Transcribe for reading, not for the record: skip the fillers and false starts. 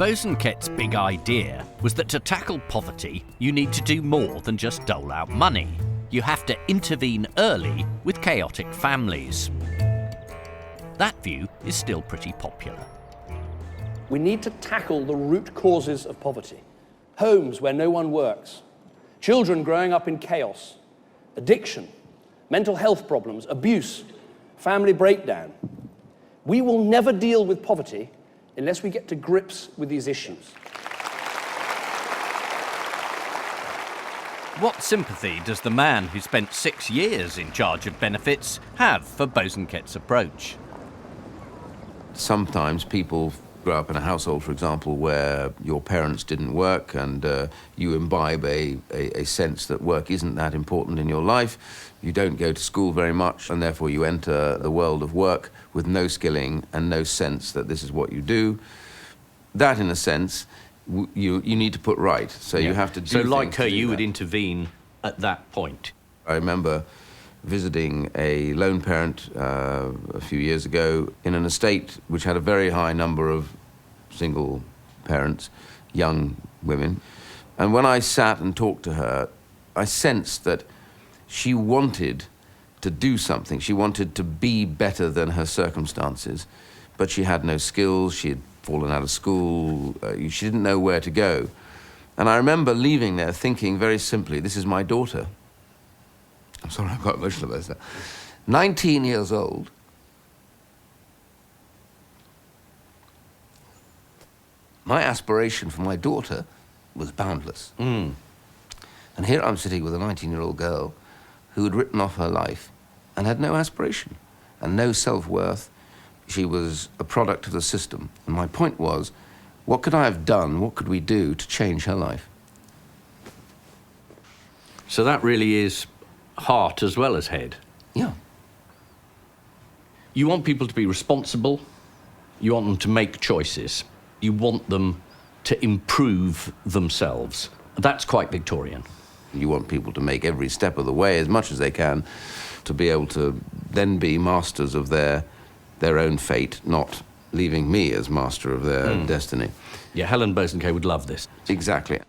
Bosanquet's big idea was that to tackle poverty, you need to do more than just dole out money. You have to intervene early with chaotic families. That view is still pretty popular. We need to tackle the root causes of poverty. Homes where no one works, children growing up in chaos, addiction, mental health problems, abuse, family breakdown. We will never deal with poverty unless we get to grips with these issues. What sympathy does the man who spent 6 years in charge of benefits have for Bosanquet's approach? Sometimes people grow up in a household, for example, where your parents didn't work and you imbibe a sense that work isn't that important in your life. You don't go to school very much, and therefore you enter the world of work with no skilling and no sense that this is what you do. That, in a sense, you need to put right. So you have to do things. So like her, you that. would intervene at that point. I remember visiting a lone parent a few years ago in an estate which had a very high number of single parents, young women. And when I sat and talked to her, I sensed that she wanted to do something. She wanted to be better than her circumstances, but she had no skills. She had fallen out of school. She didn't know where to go. And I remember leaving there thinking very simply, this is my daughter. I'm sorry, I'm quite emotional about that. 19 years old. My aspiration for my daughter was boundless. And here I'm sitting with a 19-year-old girl who had written off her life and had no aspiration and no self-worth. She was a product of the system. And my point was, what could I have done, what could we do to change her life? So that really is heart as well as head. Yeah. You want people to be responsible. You want them to make choices. You want them to improve themselves. That's quite Victorian. You want people to make every step of the way as much as they can to be able to then be masters of their own fate, not leaving me as master of their destiny. Yeah, Helen Bosanquet would love this. Exactly.